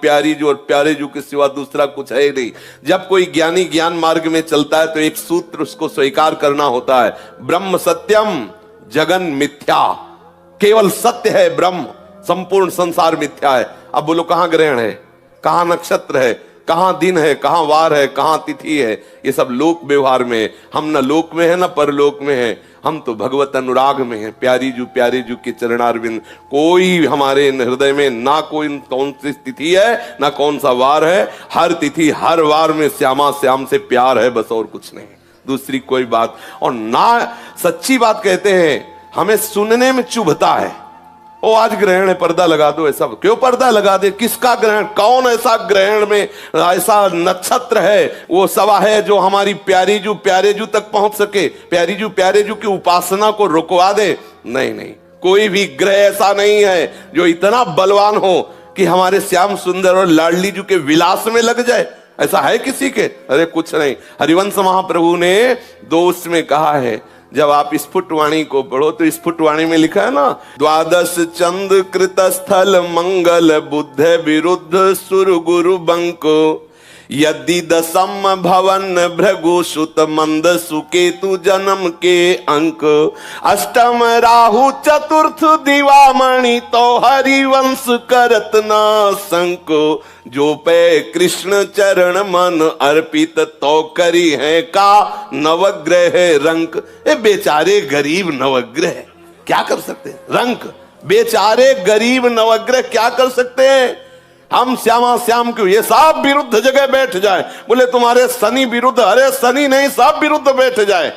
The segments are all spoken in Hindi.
प्यारी जो और प्यारे जो के सिवा दूसरा कुछ है नहीं। जब कोई ज्ञानी ज्ञान मार्ग में चलता है तो एक सूत्र उसको स्वीकार करना होता है, ब्रह्म सत्यम जगन मिथ्या। केवल सत्य है ब्रह्म, संपूर्ण संसार मिथ्या है। अब बोलो कहां ग्रहण है, कहां नक्षत्र है, कहां दिन है, कहां वार है, कहां तिथि है? ये सब लोक व्यवहार में। हम न लोक में है न परलोक में है, हम तो भगवत अनुराग में है। प्यारी जू प्यारे जू के चरणारविंद, कोई हमारे हृदय में ना कोई कौन सी तिथि है ना कौन सा वार है। हर तिथि हर वार में श्यामा श्याम से प्यार है, बस और कुछ नहीं, दूसरी कोई बात। और ना सच्ची बात कहते हैं, हमें सुनने में चुभता है। ओ आज ग्रहण है, पर्दा लगा दो। ऐसा क्यों पर्दा लगा दे? किसका ग्रहण? कौन ऐसा ग्रहण में ऐसा नक्षत्र है वो सवा है जो हमारी प्यारी जू प्यारे जू तक पहुंच सके, प्यारी जू प्यारे जू की उपासना को रुकवा दे? नहीं नहीं, कोई भी ग्रह ऐसा नहीं है जो इतना बलवान हो कि हमारे श्याम सुंदर और लाडली जू के विलास में लग जाए। ऐसा है किसी के? अरे कुछ नहीं। हरिवंश महाप्रभु ने 2 उसमें कहा है, जब आप स्फुटवाणी को पढ़ो तो स्फुटवाणी में लिखा है ना, द्वादश चंद कृत स्थल मंगल बुद्ध विरुद्ध सुर गुरु बंको यदि दशम भवन भृगु सुत मंद सुकेतु जन्म के अंक अष्टम राहु चतुर्थ दिवामणि तो हरिवंश करत न संको जो पे कृष्ण चरण मन अर्पित तो करी है का नवग्रह रंक। ए बेचारे गरीब नवग्रह क्या कर सकते हैं? रंक बेचारे गरीब नवग्रह क्या कर सकते हैं? हम श्यामा श्याम क्यों ये सब विरुद्ध जगह बैठ जाए। बोले तुम्हारे शनि विरुद्ध, अरे शनि नहीं सब विरुद्ध बैठ जाए।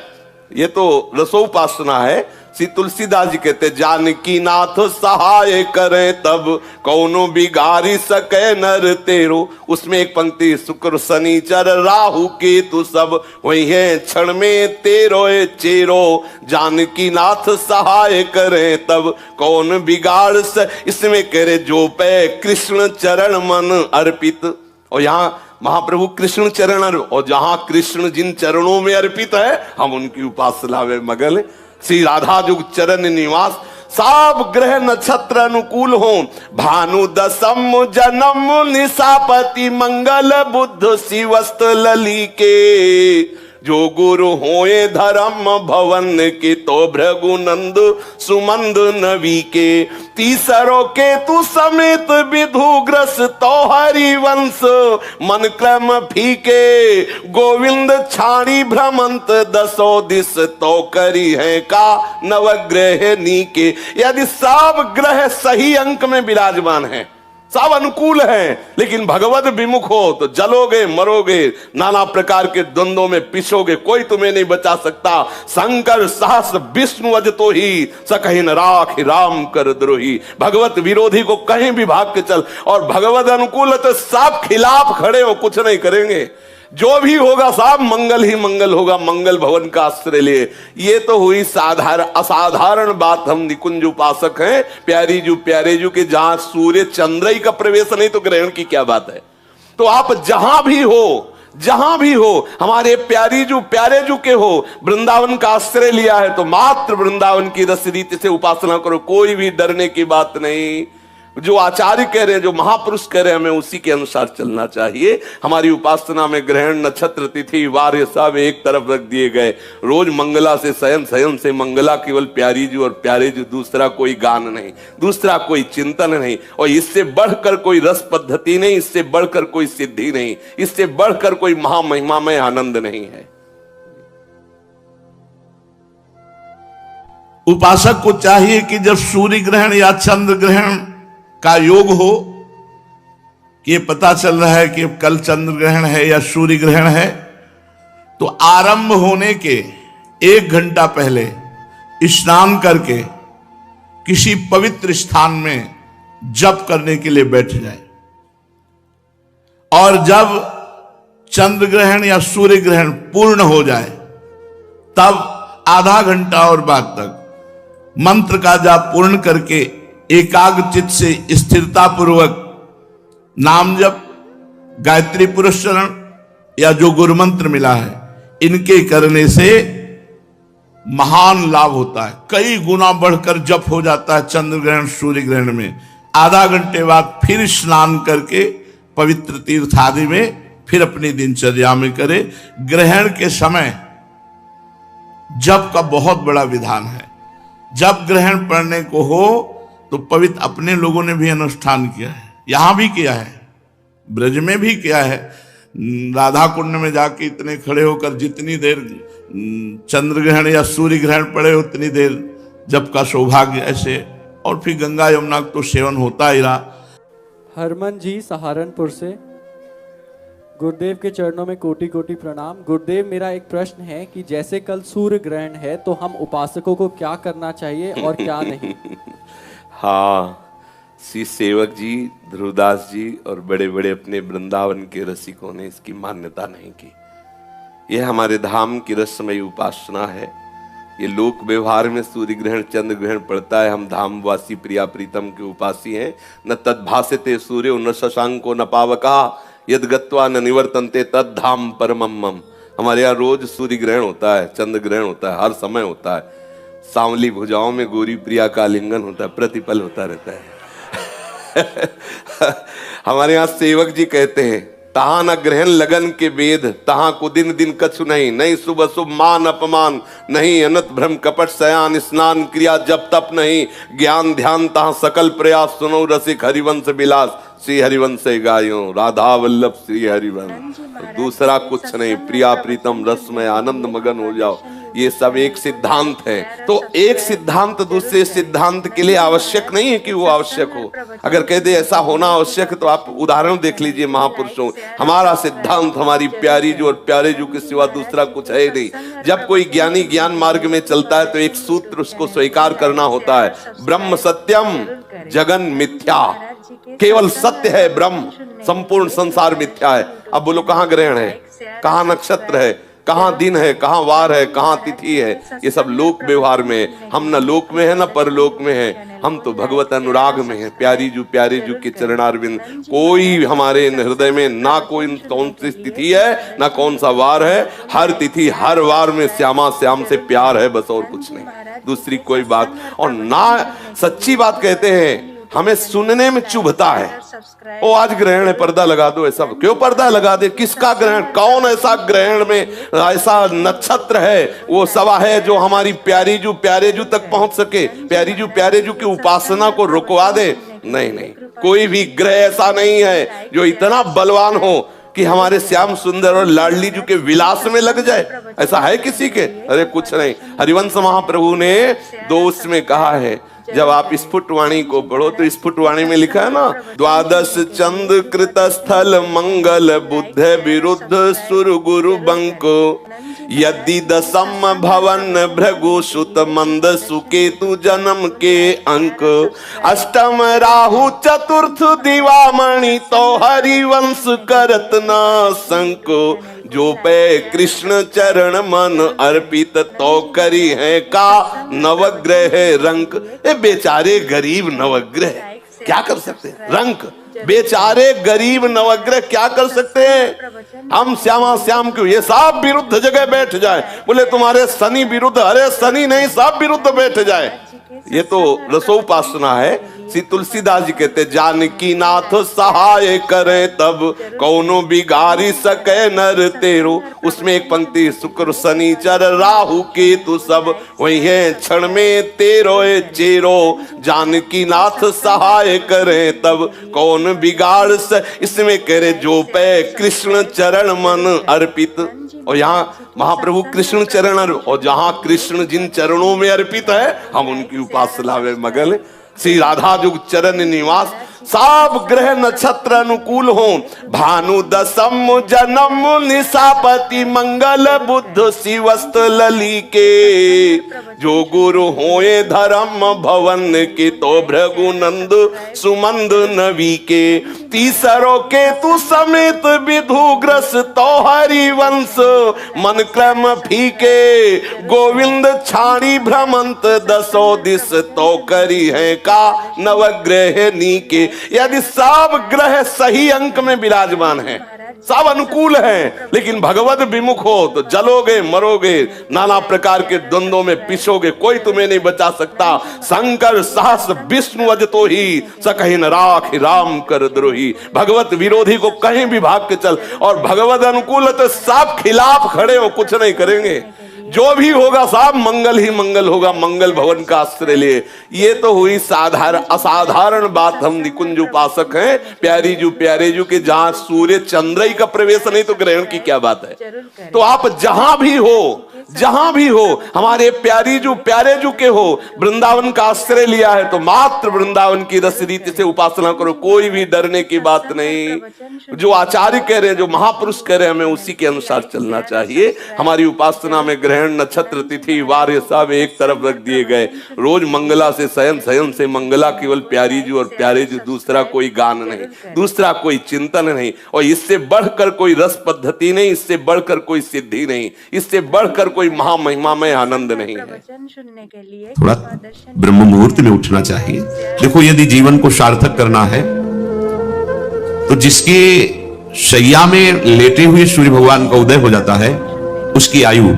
ये तो रसोपासना है। श्री तुलसीदास जी कहते जानकी नाथ सहाय करे तब कौनो बिगाड़ी सके नर तेरो। उसमें एक पंक्ति, शुक्र शनिचर राहु केतु सब वही है क्षण में तेरो चेरो। जानकी नाथ सहाय करे तब कौन बिगाड़ स, इसमें कह रहे जो पे कृष्ण चरण मन अर्पित। और यहाँ महाप्रभु कृष्ण चरण, और जहां कृष्ण जिन चरणों में अर्पित है हम उनकी उपासना में मगन। श्री राधा जुग चरण निवास, सब ग्रह नक्षत्र अनुकूल हो। भानु दशम जन्म निशापति मंगल बुद्ध शिवस्त लली के जो गुरु होए धर्म भवन के तो भृगुनंद सुमंद नवी के। तीसरो केतु समेत विधुग्रस तो हरिवंश मन क्रम फीके गोविंद छाड़ी भ्रमंत दसो दिस तो करी है का नवग्रह नीके। यदि सब ग्रह सही अंक में विराजमान है, सब अनुकूल हैं, लेकिन भगवत विमुख हो तो जलोगे मरोगे, नाना प्रकार के द्वंद्वों में पिसोगे, कोई तुम्हें नहीं बचा सकता। शंकर सहस विष्णु अज तो ही सकहि न राख राम कर द्रोही। भगवत विरोधी को कहीं भी भाग के चल, और भगवत अनुकूल है तो सब खिलाफ खड़े हो, कुछ नहीं करेंगे। जो भी होगा सब मंगल ही मंगल होगा, मंगल भवन का आश्रय लिए। ये तो हुई असाधारण बात। हम निकुंज उपासक हैं, प्यारी जू प्यारे जू के जहां सूर्य चंद्र ही का प्रवेश नहीं तो ग्रहण की क्या बात है। तो आप जहां भी हो हमारे प्यारी जू प्यारे जू के हो, वृंदावन का आश्रय लिया है तो मात्र वृंदावन की रस रीति से उपासना करो, कोई भी डरने की बात नहीं। जो आचार्य कह रहे हैं, जो महापुरुष कह रहे हैं, हमें उसी के अनुसार चलना चाहिए। हमारी उपासना में ग्रहण नक्षत्र तिथि वार सब एक तरफ रख दिए गए। रोज मंगला से शयन, शयन से मंगला, केवल प्यारी जू और प्यारे जू, दूसरा कोई गान नहीं, दूसरा कोई चिंतन नहीं, और इससे बढ़कर कोई रस पद्धति नहीं, इससे बढ़कर कोई सिद्धि नहीं, इससे बढ़कर कोई महामहिमामय आनंद नहीं है। उपासक को चाहिए कि जब सूर्य ग्रहण या चंद्र ग्रहण का योग हो, कि ये पता चल रहा है कि कल चंद्र ग्रहण है या सूर्य ग्रहण है, तो आरंभ होने के 1 घंटा पहले स्नान करके किसी पवित्र स्थान में जप करने के लिए बैठ जाए। और जब चंद्र ग्रहण या सूर्य ग्रहण पूर्ण हो जाए तब आधा घंटा और बाद तक मंत्र का जाप पूर्ण करके एकाग्र चित्त से स्थिरता पूर्वक नाम जप, गायत्री पुरस्चरण या जो गुरु मंत्र मिला है, इनके करने से महान लाभ होता है। कई गुना बढ़कर जप हो जाता है चंद्र ग्रहण सूर्य ग्रहण में। आधा घंटे बाद फिर स्नान करके पवित्र तीर्थ आदि में फिर अपनी दिनचर्या में करे। ग्रहण के समय जप का बहुत बड़ा विधान है। जब ग्रहण पड़ने को हो तो पवित्र अपने लोगों ने भी अनुष्ठान किया है, यहां भी किया है, ब्रज में भी किया है। राधा कुंड में जाके इतने खड़े होकर जितनी देर चंद्र ग्रहण या सूर्य ग्रहण पड़े उतनी देर जप का सौभाग्य ऐसे। और फिर गंगा यमुना तो सेवन होता ही रहा। हरमन जी सहारनपुर से, गुरुदेव के चरणों में कोटि कोटि प्रणाम। गुरुदेव, मेरा एक प्रश्न है कि जैसे कल सूर्य ग्रहण है तो हम उपासकों को क्या करना चाहिए और क्या नहीं? हाँ, श्री सेवक जी, ध्रुवदास जी और बड़े बड़े अपने वृंदावन के रसिकों ने इसकी मान्यता नहीं की। यह हमारे धाम की रसमयी उपासना है। ये लोक व्यवहार में सूर्य ग्रहण चंद्र ग्रहण पड़ता है, हम धामवासी प्रिया प्रीतम के उपासी हैं। न तद्भासते सूर्यो न शशांको न पावका यद गत्वा न निवर्तन्ते तद धाम परमम मम। हमारे यहाँ रोज सूर्य ग्रहण होता है, चंद्र ग्रहण होता है, हर समय होता है। सांवली भुजाओं में गोरी प्रिया का आलिंगन होता है, प्रतिपल होता रहता है। हमारे यहाँ सेवक जी कहते हैं, तहां न ग्रहण लगन के वेद, तहां को दिन दिन कछु नहीं, नहीं शुभ अशुभ मान अपमान, नहीं अनत भ्रम कपट सयान, स्नान क्रिया जप तप नहीं, ज्ञान ध्यान तहां सकल प्रयास, सुनो रसिक हरिवंश विलास, श्री हरिवंश गायो राधा वल्लभ श्री हरिवंश। दूसरा कुछ नहीं, प्रिया प्रीतम रस में आनंद मगन हो जाओ। ये सब एक सिद्धांत है। तो एक सिद्धांत दूसरे सिद्धांत के लिए आवश्यक नहीं है कि वो आवश्यक हो। अगर कह दे ऐसा होना आवश्यक है तो आप उदाहरण देख लीजिए महापुरुषों। हमारा सिद्धांत हमारी प्यारी जो और प्यारे जो के सिवा दूसरा कुछ है नहीं। जब कोई ज्ञानी ज्ञान मार्ग में चलता है तो एक सूत्र उसको स्वीकार करना होता है, ब्रह्म सत्यम जगन मिथ्या। केवल सत्य है ब्रह्म, संपूर्ण संसार मिथ्या है। अब बोलो कहाँ ग्रहण है, कहाँ नक्षत्र है, कहाँ दिन है, कहाँ वार है, कहाँ तिथि है। ये सब लोक व्यवहार में। हम न लोक में है न परलोक में है, हम तो भगवत अनुराग में है। प्यारी जू के चरणारविंद। कोई हमारे हृदय में ना कोई कौन सी तिथि है ना कौन सा वार है। हर तिथि हर वार में श्यामा श्याम से प्यार है, बस और कुछ नहीं, दूसरी कोई बात। और ना सच्ची बात कहते हैं, हमें सुनने में चुभता है। ओ आज ग्रहण है, पर्दा लगा दो। ऐसा क्यों पर्दा लगा दे? किसका ग्रहण? कौन ऐसा ग्रहण में ऐसा नक्षत्र है वो सवा है जो हमारी प्यारे जू तक पहुंच सके, प्यारे जू की उपासना को रुकवा दे? नहीं नहीं, कोई भी ग्रह ऐसा नहीं है जो इतना बलवान हो कि हमारे श्याम सुंदर और लाडली जू के विलास में लग जाए। ऐसा है किसी के? अरे कुछ नहीं। हरिवंश महाप्रभु ने दोष में कहा है, जब आप स्फुटवाणी को पढ़ो तो स्फुटवाणी में लिखा है ना, द्वादश चंद्र कृत स्थल मंगल बुद्ध विरुद्ध सुर गुरु बंको यदि दशम भवन भृगु सुत मंद सुकेतु जन्म के अंक अष्टम राहु चतुर्थ दिवामणि तो हरिवंश करत ना संको जो पे कृष्ण चरण मन अर्पित तो करी है का नवग्रह रंक। ए बेचारे गरीब नवग्रह क्या कर सकते हैं? रंक बेचारे गरीब नवग्रह क्या कर सकते हैं? हम श्यामा श्याम क्यों ये सब विरुद्ध जगह बैठ जाए। बोले तुम्हारे शनि विरुद्ध, अरे शनि नहीं सब विरुद्ध बैठ जाए। ये तो रसोपासना है। श्री तुलसीदास जी कहते, जानकी नाथ सहाय करे तब कौनो बिगाड़ी सके नर तेरो। उसमें एक पंक्ति, शुक्र शनिचर राहु केतु सब वही है क्षण में तेरो चेरो। जानकी नाथ सहाय करे तब कौन बिगाड़ इसमें करे जो पे कृष्ण चरण मन अर्पित। और यहाँ महाप्रभु कृष्ण चरण, और जहाँ कृष्ण जिन चरणों में अर्पित है हम उनकी उपासना में मगन। श्री राधा जुग चरण निवास सब ग्रह नक्षत्र अनुकूल हो। भानु दशम जन्म निशापति मंगल बुद्ध शिवस्त लली के जो गुरु होए धर्म भवन के तो भृगुनंद सुमंद नवी के। तीसरो के तु समेत विधुग्रस तो हरिवंश मन क्रम फीके गोविंद छाड़ी भ्रमंत दसो दिस तो करी है का नवग्रह नीके। यदि सब ग्रह सही अंक में विराजमान है सब अनुकूल हैं, लेकिन भगवत विमुख हो तो जलोगे, मरोगे, नाना प्रकार के द्वंद्वों में पिसोगे, कोई तुम्हें नहीं बचा सकता। शंकर सहस विष्णु अजतो ही, सकहि न राख राम कर द्रोही। भगवत विरोधी को कहीं भी भाग के चल, और भगवत अनुकूल है तो सब खिलाफ खड़े हो, कुछ नहीं करेंगे। जो भी होगा सब मंगल ही मंगल होगा, मंगल भवन का आश्रय लिए। ये तो हुई साधारण असाधारण बात। हम निकुंज उपासक हैं, प्यारे जू के जहां सूर्य चंद्र का प्रवेश नहीं तो ग्रहण की क्या बात है। तो आप जहां भी हो हमारे प्यारे जू के हो, वृंदावन का आश्रय लिया है तो मात्र वृंदावन की रस रीति से उपासना करो, कोई भी डरने की बात नहीं। जो आचार्य कह रहे हैं, जो महापुरुष कह रहे हैं, हमें उसी के अनुसार चलना चाहिए। हमारी उपासना में ग्रहण, नक्षत्र, तिथि, वार ये सब एक तरफ रख दिए गए। रोज मंगला से शयन से मंगला, केवल प्यारी जू और प्यारे जू, दूसरा कोई गान नहीं, दूसरा कोई चिंतन नहीं, और इससे बढ़कर कोई रस पद्धति नहीं, इससे बढ़कर कोई सिद्धि नहीं, इससे बढ़कर कोई महामहिमामय आनंद नहीं है। थोड़ा ब्रह्म मुहूर्त में उठना चाहिए। देखो, यदि जीवन को सार्थक करना है तो जिसके शैया में लेटे हुए सूर्य भगवान का उदय हो जाता है, उसकी आयु,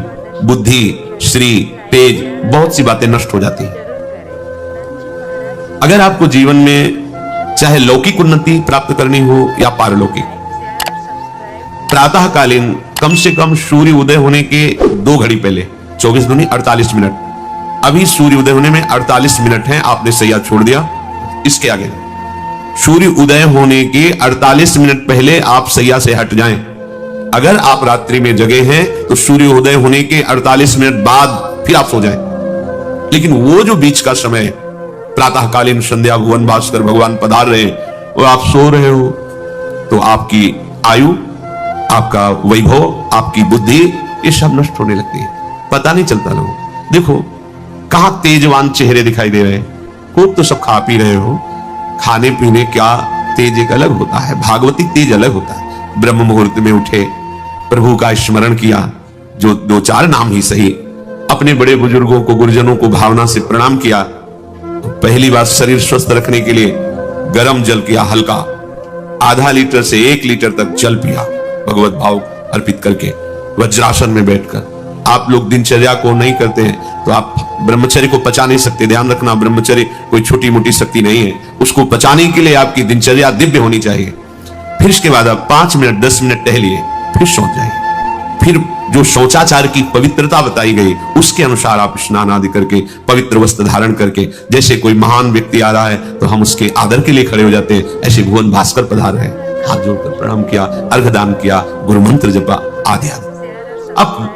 बुद्धि, श्री, तेज, बहुत सी बातें नष्ट हो जाती हैं। अगर आपको जीवन में चाहे लौकिक उन्नति प्राप्त करनी हो या पारलौकिक, प्रातःकालीन कम से कम सूर्य उदय होने के 2 घड़ी पहले, 24 दूनी 48 मिनट, अभी सूर्य उदय होने में 48 मिनट हैं, आपने सैया छोड़ दिया, इसके आगे सूर्य उदय होने के 48 मिनट पहले आप सैया से हट जाएं। अगर आप रात्रि में जगे हैं तो सूर्य उदय होने के 48 मिनट बाद फिर आप सो जाएं। लेकिन वो जो बीच का समय, प्रातःकालीन संध्या भुवन भास्कर भगवान पधार रहे हैं, और आप सो रहे हो, तो आपकी आयु, आपका वैभव, आपकी बुद्धि, ये सब नष्ट होने लगती है, पता नहीं चलता। लोग देखो कहां तेजवान चेहरे दिखाई दे रहे हैं, खूब तो सब खा पी रहे हो, खाने पीने क्या तेज एक अलग होता है, भागवती तेज अलग होता है। ब्रह्म मुहूर्त में उठे, प्रभु का स्मरण किया, जो 2-4 नाम ही सही, अपने बड़े बुजुर्गों को, गुरुजनों को भावना से प्रणाम किया। तो पहली बात, शरीर स्वस्थ रखने के लिए गर्म जल किया, हल्का, आधा लीटर से 1 लीटर तक जल पिया, भगवत भाव अर्पित करके वज्रासन में बैठकर। आप लोग दिनचर्या को नहीं करते हैं तो आप ब्रह्मचर्य को पचा नहीं सकते। ध्यान रखना, ब्रह्मचर्य कोई छोटी मोटी शक्ति नहीं है, उसको पचाने के लिए आपकी दिनचर्या दिव्य होनी चाहिए। फिर इसके बाद आप 5 मिनट 10 मिनट टहलिए, फिर सो जाइए। फिर जो शौचाचार की पवित्रता बताई गई उसके अनुसार आप स्नान आदि करके, पवित्र वस्त्र धारण करके, जैसे कोई महान व्यक्ति आ रहा है तो हम उसके आदर के लिए खड़े हो जाते हैं, ऐसे भुवन भास्कर पधार रहे, हाथ जोड़कर प्रणाम किया, अर्घदान किया, गुरु मंत्र जपा आदि आदि। अब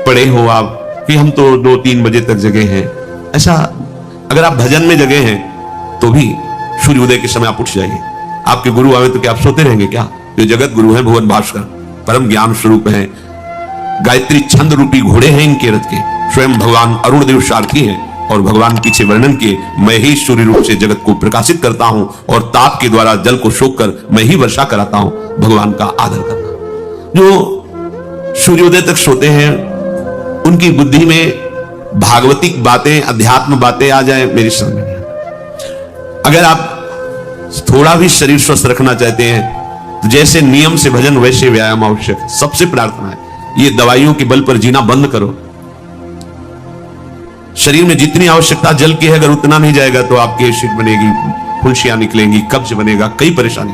पड़े हो आप कि हम तो 2-3 बजे तक जगे हैं, ऐसा अगर आप भजन में जगे हैं तो भी सूर्य उदय के समय आप उठ जाइए। आपके गुरु आवे तो क्या आप सोते रहेंगे क्या? जो जगत गुरु हैं भुवन भास्कर, परम ज्ञान स्वरूप हैं, गायत्री छंद रूपी घोड़े हैं इनके रथ के, स्वयं भगवान अरुण देव सारथी हैं, और भगवान पीछे वर्णन किए, मैं ही सूर्य रूप से जगत को प्रकाशित करता हूं और ताप के द्वारा जल को सोख कर मैं ही वर्षा कराता हूं। भगवान का आदर करना। जो सूर्योदय तक सोते हैं उनकी बुद्धि में भागवतिक बातें, अध्यात्म बातें आ जाए, मेरी समझ में नहीं आता। अगर आप थोड़ा भी शरीर स्वस्थ रखना चाहते हैं तो जैसे नियम से भजन वैसे व्यायाम आवश्यक है। सबसे प्रार्थना है, ये दवाइयों के बल पर जीना बंद करो। शरीर में जितनी आवश्यकता जल की है, अगर उतना नहीं जाएगा तो आपकी एसिड बनेगी, फुंसियां निकलेंगी, कब्ज बनेगा, कई परेशानी।